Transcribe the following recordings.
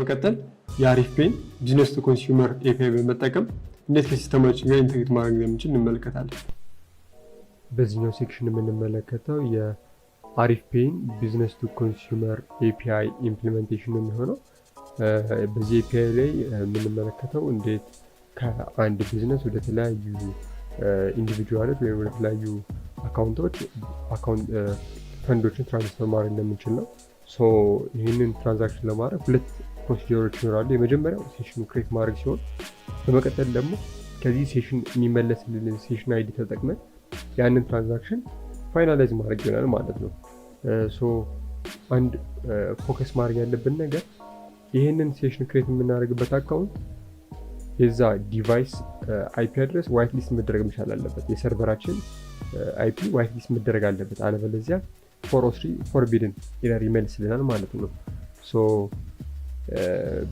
በመቀጠል የአሪፍ ፔይን ቢዝነስ ቱ ኮንሱመር ኤፒአይ በመጠቀም እንዴት ከሲስተማችን ጋር ኢንተግሬት ማድረግ እንደምንችል እንመለከታለን። በዚህኛው ሴክሽን የምንመለከተው የአሪፍ ፔይን ቢዝነስ ቱ ኮንሱመር ኤፒአይ ኢምፕሊሜንቴሽን ነው የሚሆነው። በዚህ ኤፒአይ ላይ የምንመለከተው እንዴት ከአንድ ቢዝነስ ወደ ተለያዩ ኢንዲቪጁዋሎች ወይም ወደ ተለያዩ አካውንቶች ፈንዶችን ትራንስፈር ማድረግ እንደምንችል ነው። ይህንን ትራንዛክሽን ለማድረግ ሁለት ፕሮሲጀሮች ይኖራሉ። የመጀመሪያው ሴሽኑ ክሬት ማድረግ ሲሆን በመቀጠል ደግሞ ከዚህ ሴሽን የሚመለስልን ሴሽን አይዲ ተጠቅመን ያንን ትራንዛክሽን ፋይናላይዝ ማድረግ ይሆናል ማለት ነው። አንድ ፎከስ ማድረግ ያለብን ነገር ይህንን ሴሽን ክሬት የምናደርግበት አካውንት የዛ ዲቫይስ አይፒ አድረስ ዋይት ሊስት መደረግ መቻል አለበት። የሰርቨራችን አይፒ ዋይት ሊስት መደረግ አለበት። አለበለዚያ 403 ፎርቢድን ኤረር ይመልስልናል ማለት ነው።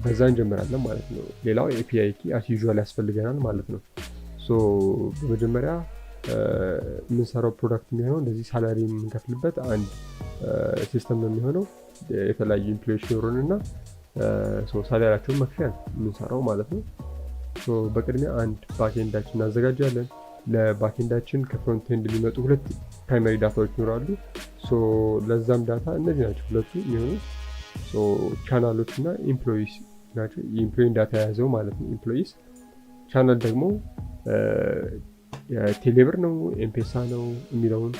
በዛ እንጀምራለን ማለት ነው። ሌላው ኤፒአይ ኪ አስ ዩዥዋል ያስፈልገናል ማለት ነው። በመጀመሪያ የምንሰራው ፕሮዳክት የሚሆነው እንደዚህ ሳላሪ የምንከፍልበት አንድ ሲስተም ነው የሚሆነው። የተለያዩ ኢምፕሎይዎች ይኖሩን እና ሳላሪያቸውን መክፈያ የምንሰራው ማለት ነው። በቅድሚያ አንድ ባክኤንዳችን እናዘጋጃለን። ለባክኤንዳችን ከፍሮንት ኤንድ የሚመጡ ሁለት ፕራይመሪ ዳታዎች ይኖራሉ። ለዛም ዳታ እነዚህ ናቸው ሁለቱ የሚሆኑ ቻናሎች እና ኢምፕሎይስ ናቸው። የኢምፕሎይን ዳታ የያዘው ማለት ነው። ኢምፕሎይስ ቻናል ደግሞ ቴሌብር ነው ኤምፔሳ ነው የሚለውን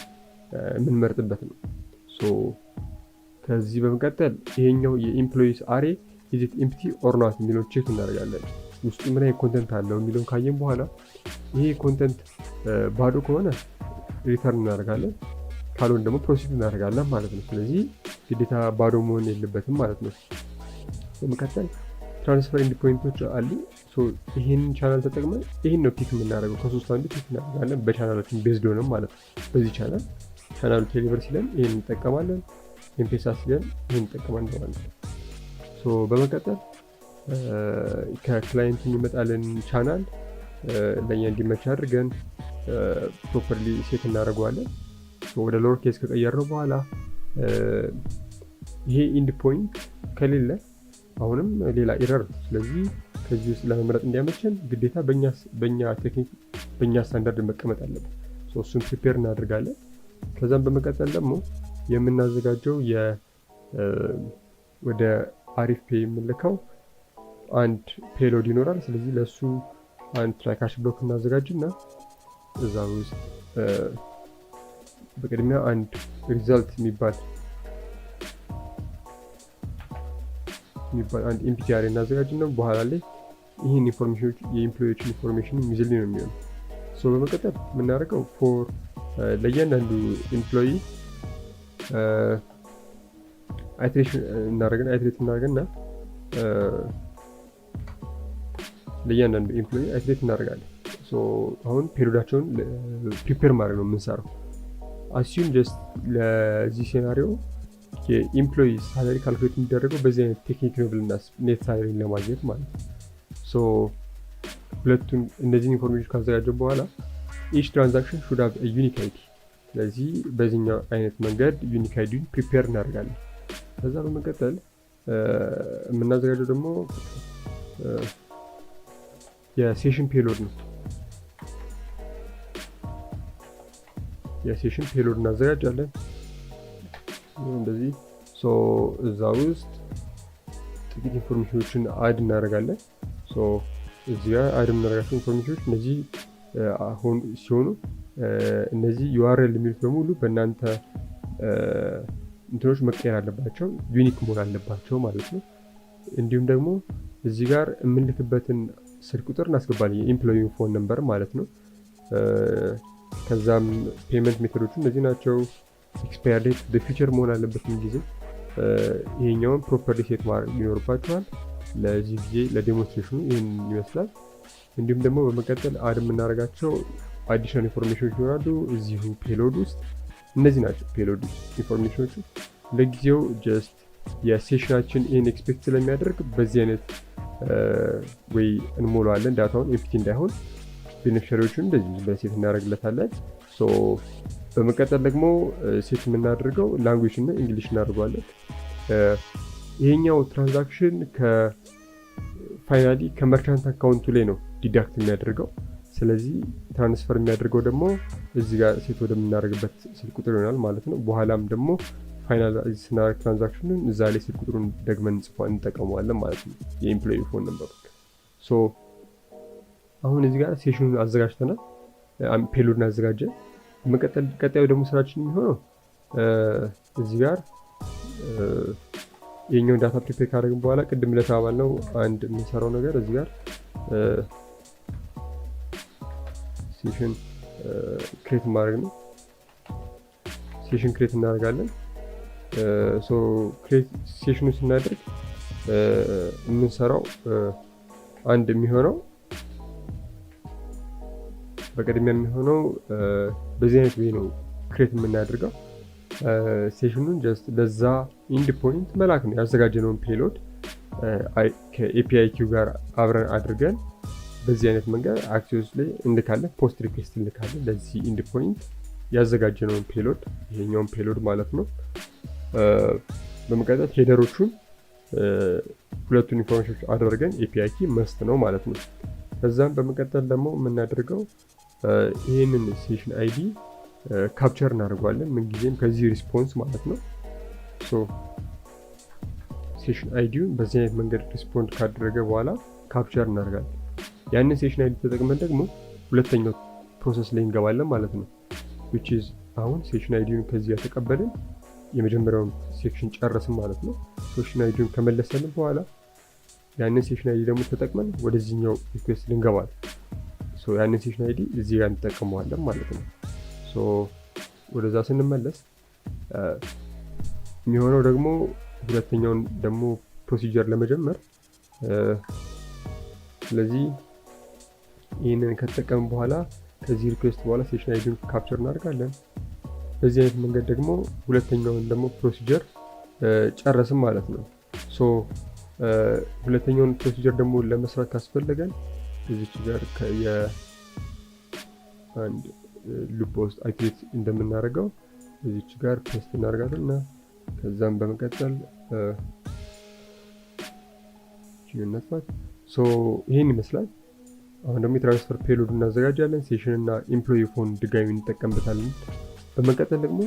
የምንመርጥበት ነው። ከዚህ በመቀጠል ይሄኛው የኢምፕሎይስ አሬ ኢዝ ኢት ኤምፕቲ ኦር ኖት የሚለውን ቼክ እናደርጋለን። ውስጡ ምን አይነት ኮንተንት አለው የሚለውን ካየን በኋላ ይሄ ኮንተንት ባዶ ከሆነ ሪተርን እናደርጋለን፣ ካልሆነ ደግሞ ፕሮሲድ እናደርጋለን ማለት ነው። ስለዚህ ግዴታ ባዶ መሆን የለበትም ማለት ነው። በመቀጠል ትራንስፈር ኢንድ ፖይንቶች አሉ። ይህንን ቻናል ተጠቅመን ይህን ነው ፒክ የምናደርገው። ከሶስት አንዱ ፒክ እናደርጋለን በቻናላችን ቤዝድ ሆነም ማለት ነው። በዚህ ቻናሉ ቴሌብር ሲለን ይህን እንጠቀማለን፣ ኤምፔሳ ሲለን ይህን እንጠቀማለን ማለት ነው። በመቀጠል ከክላይንት የሚመጣልን ቻናል ለእኛ እንዲመች አድርገን ፕሮፐርሊ ሴት እናደርገዋለን። ወደ ሎወር ኬስ ከቀየርነው በኋላ ይሄ ኢንድ ፖይንት ከሌለ አሁንም ሌላ ኤረር ነው። ስለዚህ ከዚህ ውስጥ ለመምረጥ እንዲያመችን ግዴታ በእኛ ቴክኒክ በእኛ ስታንዳርድ መቀመጥ አለበት። እሱን ፕሪፔር እናደርጋለን። ከዛም በመቀጠል ደግሞ የምናዘጋጀው ወደ አሪፍ ፔይ የምንልከው አንድ ፔሎድ ይኖራል። ስለዚህ ለእሱ አንድ ትራይካሽ ብሎክ እናዘጋጅና እዛ ውስጥ በቅድሚያ አንድ ሪዛልት የሚባል አንድ ኤምፒቲ አሬ እናዘጋጅና በኋላ ላይ ይህን ኢንፎርሜሽኖች የኢምፕሎዮችን ኢንፎርሜሽን የሚይዝልኝ ነው የሚሆነው። በመቀጠል የምናደርገው ለእያንዳንዱ ኢምፕሎይ አይትሬት እናደርግና ለእያንዳንዱ ኢምፕሎይ አይትሬት እናደርጋለን። አሁን ፔሪዮዳቸውን ፕሪፔር ማድረግ ነው የምንሰራው። አሲዩም ጀስት ለዚህ ሴናሪዮ የኢምፕሎይ ሳላሪ ካልኩሌት የሚደረገው በዚህ አይነት ቴክኒክ ነው ብለን ኔት ሳላሪን ለማግኘት ማለት ነው። ሁለቱን እነዚህን ኢንፎርሜሽን ካዘጋጀን በኋላ ኢች ትራንዛክሽን ሹድ ሃቭ ዩኒክ አይዲ። ስለዚህ በዚህኛው አይነት መንገድ ዩኒክ አይዲን ፕሪፔር እናደርጋለን። ከዛ በመቀጠል የምናዘጋጀው ደግሞ የሴሽን ፔሎድ ነው። የሴሽን ፔሎድ እናዘጋጃለን እንደዚህ። እዛ ውስጥ ጥቂት ኢንፎርሜሽኖችን አድ እናደርጋለን። እዚህ ጋር አድ የምናደርጋቸው ኢንፎርሜሽኖች እነዚህ ሲሆኑ እነዚህ ዩአርኤል የሚሉት በሙሉ በእናንተ እንትኖች መቀየር አለባቸው፣ ዩኒክ መሆን አለባቸው ማለት ነው። እንዲሁም ደግሞ እዚህ ጋር የምንልክበትን ስልክ ቁጥር እናስገባለን፣ የኢምፕሎይ ፎን ነምበር ማለት ነው። ከዛም ፔመንት ሜቶዶቹ እነዚህ ናቸው። ኤክስፓየር ዴት በፊውቸር መሆን አለበት ጊዜ። ይሄኛውን ፕሮፐርሊ ሴት ማድረግ ይኖርባቸዋል። ለዚህ ጊዜ ለዴሞንስትሬሽኑ ይህን ይመስላል። እንዲሁም ደግሞ በመቀጠል አድ የምናደርጋቸው አዲሽናል ኢንፎርሜሽኖች ይኖራሉ እዚሁ ፔሎድ ውስጥ። እነዚህ ናቸው ፔሎድ ኢንፎርሜሽኖቹ። ለጊዜው ጀስት የሴሽናችን ይህን ኤክስፔክት ስለሚያደርግ በዚህ አይነት ወይ እንሞላዋለን ዳታውን ኤምፕቲ እንዳይሆን። ቤኔፊሻሪዎቹን እንደዚህ በሴት እናደርግለታለን። በመቀጠል ደግሞ ሴት የምናደርገው ላንጉዌጅ እና እንግሊሽ እናደርገዋለን። ይሄኛው ትራንዛክሽን ፋይናሊ ከመርቻንት አካውንቱ ላይ ነው ዲዳክት የሚያደርገው። ስለዚህ ትራንስፈር የሚያደርገው ደግሞ እዚህ ጋር ሴት ወደምናደርግበት ስልክ ቁጥር ይሆናል ማለት ነው። በኋላም ደግሞ ፋይናላይዝ ስናደርግ ትራንዛክሽኑን እዛ ላይ ስልክ ቁጥሩን ደግመን እንጠቀመዋለን ማለት ነው፣ የኤምፕሎይ ፎን ነምበር። ሶ አሁን እዚህ ጋር ሴሽኑን አዘጋጅተናል፣ ፔሎድን አዘጋጀን። ቀጣዩ ደግሞ ስራችን የሚሆነው እዚህ ጋር የኛውን ዳታ ፕሪፔር ካደረግን በኋላ ቅድም ለተባባልነው አንድ የምንሰራው ነገር እዚህ ጋር ሴሽን ክሬት ማድረግ ነው። ሴሽን ክሬት እናደርጋለን። ሶ ክሬት ሴሽኑ ስናደርግ የምንሰራው አንድ የሚሆነው በቅድሚያ የሚሆነው በዚህ አይነት ወይ ነው ክሬት የምናደርገው። ሴሽኑን ጀስት ለዛ ኢንድ ፖይንት መላክ ነው። ያዘጋጀነውን ፔሎድ ከኤፒአይ ኪው ጋር አብረን አድርገን በዚህ አይነት መንገድ አክሲዮስ ላይ እንልካለን፣ ፖስት ሪኩዌስት እንልካለን ለዚህ ኢንድ ፖይንት ያዘጋጀነውን ፔሎድ፣ ይሄኛውን ፔሎድ ማለት ነው። በመቀጠል ሄደሮቹን ሁለቱን ኢንፎርሜሽኖች አድርገን ኤፒአይ ኪ መስት ነው ማለት ነው። ከዛም በመቀጠል ደግሞ የምናደርገው ይህንን ሴሽን አይዲ ካፕቸር እናደርገዋለን ምንጊዜም ከዚህ ሪስፖንስ ማለት ነው። ሶ ሴሽን አይዲውን በዚህ አይነት መንገድ ሪስፖንድ ካደረገ በኋላ ካፕቸር እናደርጋለን። ያንን ሴሽን አይዲ ተጠቅመን ደግሞ ሁለተኛው ፕሮሰስ ላይ እንገባለን ማለት ነው። which is አሁን ሴሽን አይዲውን ከዚህ ያተቀበልን የመጀመሪያውን ሴክሽን ጨረስን ማለት ነው። ሴሽን አይዲውን ከመለሰልን በኋላ ያንን ሴሽን አይዲ ደግሞ ተጠቅመን ወደዚህኛው ሪኩዌስት ልንገባለን። ሶ ያንን ሴሽን አይዲ እዚህ ጋር እንጠቀመዋለን ማለት ነው። ሶ ወደዛ ስንመለስ የሚሆነው ደግሞ ሁለተኛውን ደግሞ ፕሮሲጀር ለመጀመር ስለዚህ ይህንን ከተጠቀምን በኋላ ከዚህ ሪኩዌስት በኋላ ሴሽን አይዲውን ካፕቸር እናደርጋለን። በዚህ አይነት መንገድ ደግሞ ሁለተኛውን ደግሞ ፕሮሲጀር ጨረስን ማለት ነው። ሶ ሁለተኛውን ፕሮሲጀር ደግሞ ለመስራት ካስፈለገን እዚች ጋር አንድ ሉፕ ውስጥ አይትሬት እንደምናደርገው እዚች ጋር ፔስት እናደርጋለን እና ከዛም በመቀጠል ነጥፋት። ሶ ይህን ይመስላል። አሁን ደግሞ የትራንስፈር ፔሎድ እናዘጋጃለን። ሴሽን እና ኤምፕሎይ ፎን ድጋሚ እንጠቀምበታለን። በመቀጠል ደግሞ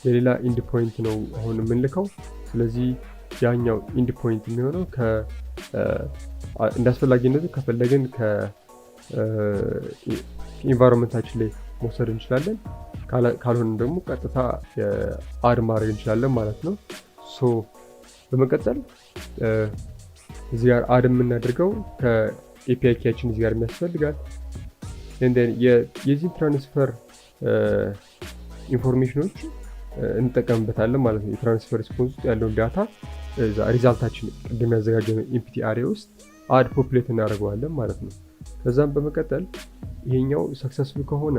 የሌላ ኢንድ ፖይንት ነው አሁን የምንልከው። ስለዚህ ያኛው ኢንድ ፖይንት የሚሆነው እንዳስፈላጊነቱ ከፈለግን ከኢንቫይሮንመንታችን ላይ መውሰድ እንችላለን። ካልሆነ ደግሞ ቀጥታ አድ ማድረግ እንችላለን ማለት ነው። ሶ በመቀጠል እዚህ ጋር አድ የምናደርገው ከኤፒአይ ኪያችን እዚህ ጋር የሚያስፈልጋል። የዚህን ትራንስፈር ኢንፎርሜሽኖች እንጠቀምበታለን ማለት ነው። የትራንስፈር ሪስፖንስ ውስጥ ያለውን ዳታ ሪዛልታችን ቅድም ያዘጋጀነው ኢምፒቲ አሬ ውስጥ አድ ፖፕሌት እናደርገዋለን ማለት ነው። ከዛም በመቀጠል ይሄኛው ሰክሰስፉል ከሆነ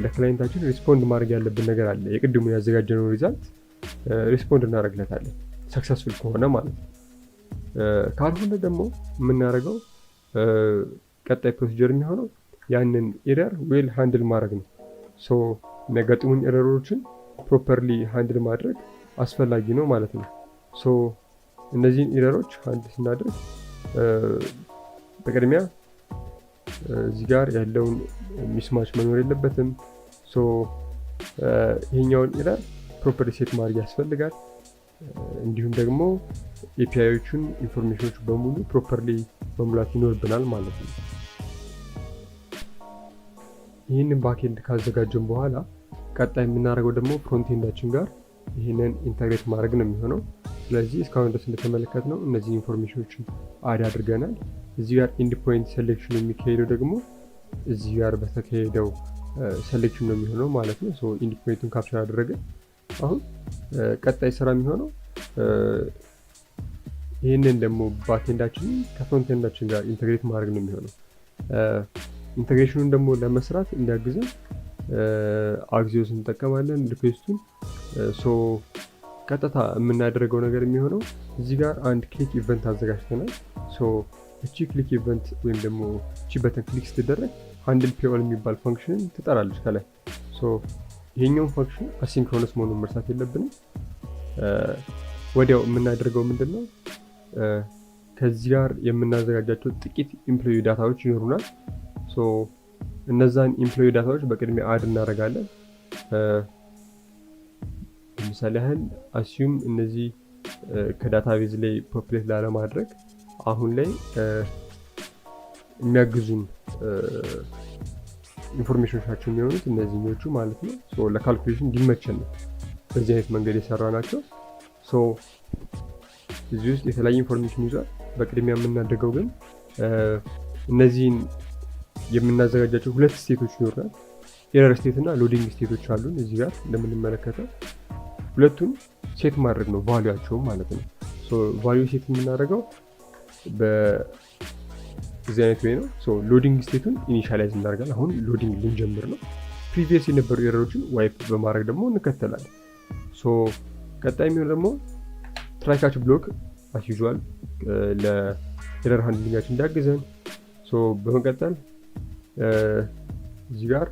ለክላይንታችን ሪስፖንድ ማድረግ ያለብን ነገር አለ። የቅድሙ ያዘጋጀነው ሪዛልት ሪስፖንድ እናደርግለታለን ሰክሰስፉል ከሆነ ማለት ነው። ካልሆነ ደግሞ የምናደርገው ቀጣይ ፕሮሲጀር የሚሆነው ያንን ኤረር ዌል ሃንድል ማድረግ ነው። ሶ የሚያጋጥሙን ኤረሮችን ፕሮፐርሊ ሃንድል ማድረግ አስፈላጊ ነው ማለት ነው። ሶ እነዚህን ኤረሮች ሃንድል ስናደርግ በቅድሚያ እዚህ ጋር ያለውን ሚስማች መኖር የለበትም። ሶ ይሄኛውን ኤረር ፕሮፐርሊ ሴት ማድረግ ያስፈልጋል። እንዲሁም ደግሞ ኤፒአይዎቹን ኢንፎርሜሽኖች በሙሉ ፕሮፐርሊ መሙላት ይኖርብናል ማለት ነው። ይህንን ባክኤንድ ካዘጋጀን በኋላ ቀጣይ የምናደርገው ደግሞ ፍሮንቴንዳችን ጋር ይህንን ኢንተግሬት ማድረግ ነው የሚሆነው። ስለዚህ እስካሁን ድረስ እንደተመለከትነው እነዚህ ኢንፎርሜሽኖችን አድ አድርገናል። እዚህ ጋር ኢንድ ፖይንት ሴሌክሽን የሚካሄደው ደግሞ እዚህ ጋር በተካሄደው ሴሌክሽን ነው የሚሆነው ማለት ነው። ኢንድ ፖይንቱን ካፕቸር አደረገ። አሁን ቀጣይ ስራ የሚሆነው ይህንን ደግሞ ባክኤንዳችንን ከፍሮንቴንዳችን ጋር ኢንተግሬት ማድረግ ነው የሚሆነው። ኢንተግሬሽኑን ደግሞ ለመስራት እንዲያግዘን አግዚዮስ እንጠቀማለን ሪኩዌስቱን። ቀጥታ የምናደርገው ነገር የሚሆነው እዚህ ጋር አንድ ክሊክ ኢቨንት አዘጋጅተናል። እቺ ክሊክ ኢቨንት ወይም ደግሞ እቺ በተን ክሊክ ስትደረግ ሃንድል ፒኦል የሚባል ፋንክሽንን ትጠራለች ከላይ። ይሄኛውን ፋንክሽን አሲንክሮነስ መሆኑን መርሳት የለብንም። ወዲያው የምናደርገው ምንድን ነው? ከዚህ ጋር የምናዘጋጃቸው ጥቂት ኢምፕሎይ ዳታዎች ይኖሩናል። እነዛን ኢምፕሎይ ዳታዎች በቅድሚያ አድ እናደርጋለን። ለምሳሌ ያህል አሲዩም እነዚህ ከዳታቤዝ ላይ ፖፕሌት ላለማድረግ አሁን ላይ የሚያግዙን ኢንፎርሜሽኖቻቸው የሚሆኑት እነዚህኞቹ ማለት ነው። ለካልኩሌሽን እንዲመቸን ነው በዚህ አይነት መንገድ የሰራ ናቸው። እዚህ ውስጥ የተለያየ ኢንፎርሜሽን ይዟል። በቅድሚያ የምናደርገው ግን እነዚህን የምናዘጋጃቸው ሁለት ስቴቶች ይኖራል። ኤረር ስቴት እና ሎዲንግ ስቴቶች አሉን። እዚህ ጋር እንደምንመለከተው ሁለቱን ሴት ማድረግ ነው ቫሊዩአቸውም ማለት ነው። ቫሊዩ ሴት የምናደርገው በዚህ አይነት ወይ ነው። ሎዲንግ ስቴቱን ኢኒሻላይዝ እናደርጋለን። አሁን ሎዲንግ ልንጀምር ነው። ፕሪቪየስ የነበሩ ኤረሮችን ዋይፕ በማድረግ ደግሞ እንከተላለን። ቀጣይ የሚሆን ደግሞ ትራይ-ካች ብሎክ አስ ዩዥዋል ለኤረር ሃንድሊንጋችን እንዲያግዘን። በመቀጠል እዚህ ጋር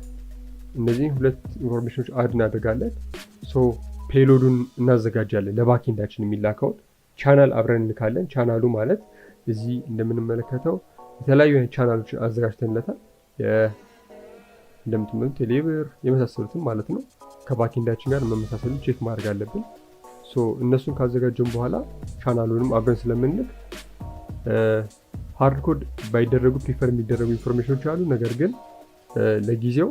እነዚህ ሁለት ኢንፎርሜሽኖች አድ እናደርጋለን። ፔሎዱን እናዘጋጃለን። ለባኬንዳችን የሚላከውን ቻናል አብረን እንልካለን። ቻናሉ ማለት እዚህ እንደምንመለከተው የተለያዩ አይነት ቻናሎችን አዘጋጅተንለታል። እንደምትመለከቱት ቴሌብር የመሳሰሉትን ማለት ነው። ከባኬንዳችን ጋር መመሳሰሉን ቼክ ማድረግ አለብን። እነሱን ካዘጋጀን በኋላ ቻናሉንም አብረን ስለምንልክ ሃርድ ኮድ ባይደረጉ ፕሪፈር የሚደረጉ ኢንፎርሜሽኖች አሉ። ነገር ግን ለጊዜው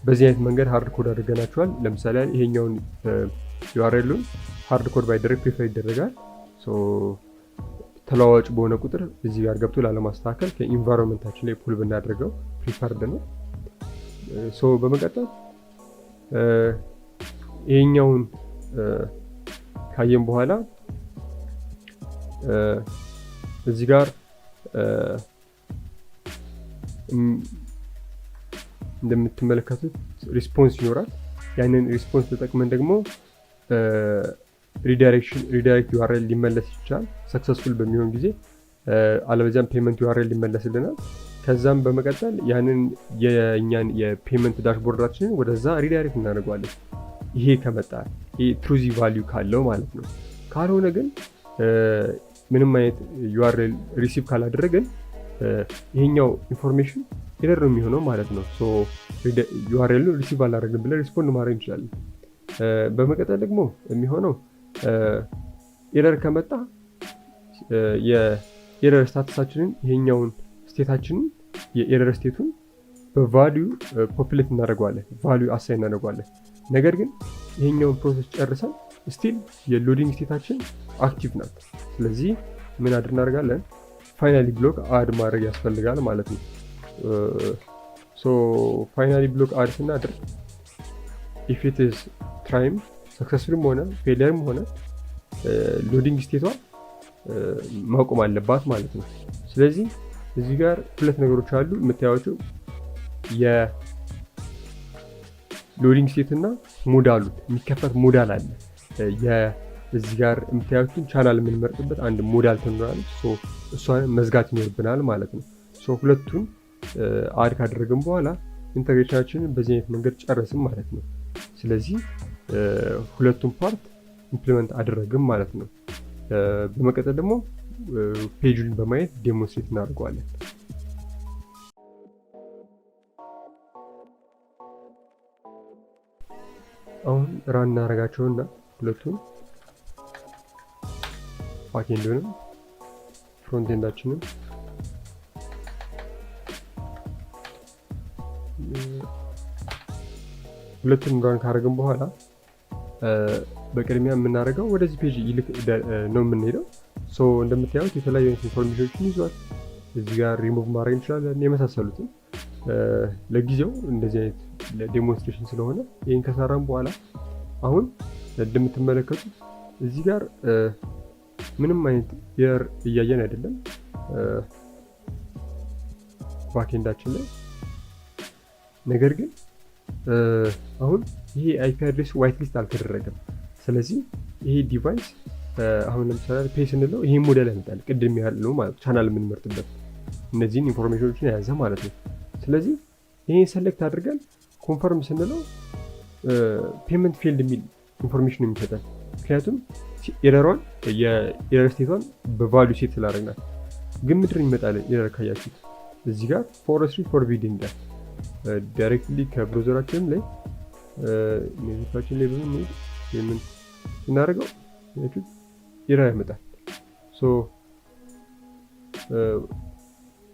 በዚህ አይነት መንገድ ሃርድ ኮድ አድርገናቸዋል። ለምሳሌ ይሄኛውን ዩአርኤሉን ሃርድ ኮድ ባይደረግ ፕሪፈር ይደረጋል። ተለዋዋጭ በሆነ ቁጥር እዚህ ጋር ገብቶ ላለማስተካከል ከኢንቫይሮንመንታችን ላይ ፑል ብናደርገው ፕሪፈርድ ነው። በመቀጠል ይሄኛውን ካየን በኋላ እዚህ ጋር እንደምትመለከቱት ሪስፖንስ ይኖራል። ያንን ሪስፖንስ ተጠቅመን ደግሞ ሪዳይሬክት ዩአርኤል ሊመለስ ይችላል ሰክሰስፉል በሚሆን ጊዜ፣ አለበዚያም ፔመንት ዩአርኤል ሊመለስልናል። ከዛም በመቀጠል ያንን የእኛን የፔመንት ዳሽቦርዳችንን ወደዛ ሪዳይሬክት እናደርገዋለን። ይሄ ከመጣ ይሄ ትሩዚ ቫሊዩ ካለው ማለት ነው። ካልሆነ ግን ምንም አይነት ዩአርኤል ሪሲቭ ካላደረገን ይሄኛው ኢንፎርሜሽን ኤረር ነው የሚሆነው ማለት ነው። ዩአርኤል ሪሲቭ አላደረግን ብለን ሪስፖንድ ማድረግ እንችላለን። በመቀጠል ደግሞ የሚሆነው ኤረር ከመጣ የኤረር ስታተሳችንን ይሄኛውን ስቴታችንን የኤረር ስቴቱን በቫሊዩ ፖፕሌት እናደርገዋለን፣ ቫሊዩ አሳይ እናደርገዋለን። ነገር ግን ይሄኛውን ፕሮሰስ ጨርሰን ስቲል የሎዲንግ ስቴታችን አክቲቭ ናት። ስለዚህ ምን እናደርጋለን? ፋይናሊ ብሎክ አድ ማድረግ ያስፈልጋል ማለት ነው። ፋይናሊ ብሎክ አድ ስናደርግ ኢፍ ኢት ኢዝ ትራይም ሰክሰስፉልም ሆነ ፌሊየርም ሆነ ሎዲንግ ስቴቷ ማቆም አለባት ማለት ነው። ስለዚህ እዚህ ጋር ሁለት ነገሮች አሉ የምታዩቸው፣ የሎዲንግ ስቴት እና ሞዳሉ የሚከፈት ሞዳል አለ። እዚህ ጋር የምታዩትን ቻናል የምንመርጥበት አንድ ሞዳል ትኖራለች። እሷን መዝጋት ይኖርብናል ማለት ነው። ሁለቱን አድ ካደረግን በኋላ ኢንተግሬሽናችንን በዚህ አይነት መንገድ ጨረስም ማለት ነው። ስለዚህ ሁለቱን ፓርት ኢምፕሊመንት አደረግም ማለት ነው። በመቀጠል ደግሞ ፔጁን በማየት ዴሞንስትሬት እናደርገዋለን። አሁን ራን እናደርጋቸውና ሁለቱን ባክኤንዱንም ፍሮንቴንዳችንም ሁለቱን ራን ካደረግን በኋላ በቅድሚያ የምናደርገው ወደዚህ ፔጅ ይልክ ነው የምንሄደው። እንደምታዩት የተለያዩ አይነት ኢንፎርሜሽኖችን ይዟል። እዚህ ጋር ሪሙቭ ማድረግ እንችላለን የመሳሰሉትን። ለጊዜው እንደዚህ አይነት ዴሞንስትሬሽን ስለሆነ ይህን ከሰራን በኋላ አሁን እንደምትመለከቱት እዚህ ጋር ምንም አይነት ኤረር እያየን አይደለም ባክኤንዳችን ላይ። ነገር ግን አሁን ይሄ አይፒ አድሬስ ዋይት ሊስት አልተደረገም። ስለዚህ ይሄ ዲቫይስ አሁን ለምሳሌ ፔ ስንለው ይሄ ሞዴል ያመጣል፣ ቅድም ያለው ማለት ቻናል የምንመርጥበት እነዚህን ኢንፎርሜሽኖችን የያዘ ማለት ነው። ስለዚህ ይሄን ሰሌክት አድርገን ኮንፈርም ስንለው ፔመንት ፌልድ የሚል ኢንፎርሜሽን የሚሰጠን ምክንያቱም ኤረሯን የኤረር ስቴቷን በቫሊዩ ሴት ስላደረግናት። ግን ምድር ይመጣል ኤረር ካያችሁት እዚህ ጋር ፎረስትሪ ፎርቢዲንግ ጋር ዳይሬክትሊ ከብሮዘራችንም ላይ ኔትወርካችን ላይ በምን ምን እናደርገው ኤረር ያመጣል።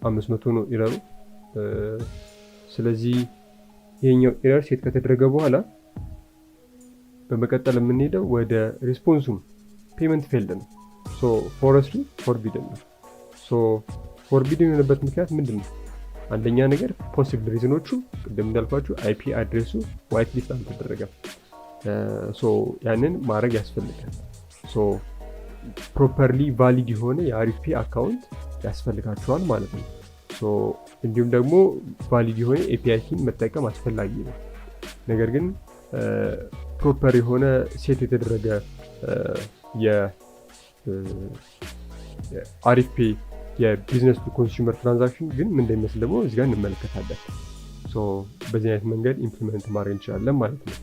500 ነው ኤረሩ። ስለዚህ ይሄኛው ኤረር ሴት ከተደረገ በኋላ በመቀጠል የምንሄደው ወደ ሪስፖንሱም ፔመንት ፌልድ ነው። ፎረስትሪ ፎርቢድን ነው። ፎርቢድን የሆነበት ምክንያት ምንድን ነው? አንደኛ ነገር ፖሲብል ሪዝኖቹ ቅድም እንዳልኳችሁ አይፒ አድሬሱ ዋይት ሊስት አልተደረገም። ያንን ማድረግ ያስፈልጋል። ፕሮፐርሊ ቫሊድ የሆነ የአሪፍ አካውንት ያስፈልጋቸዋል ማለት ነው። እንዲሁም ደግሞ ቫሊድ የሆነ ኤፒአይ ኪን መጠቀም አስፈላጊ ነው። ነገር ግን ፕሮፐር የሆነ ሴት የተደረገ የአሪፍ ፔ የቢዝነስ ቱ ኮንሱመር ትራንዛክሽን ግን ምን እንደሚመስል ደግሞ እዚጋ እንመለከታለን። በዚህ አይነት መንገድ ኢምፕሊመንት ማድረግ እንችላለን ማለት ነው።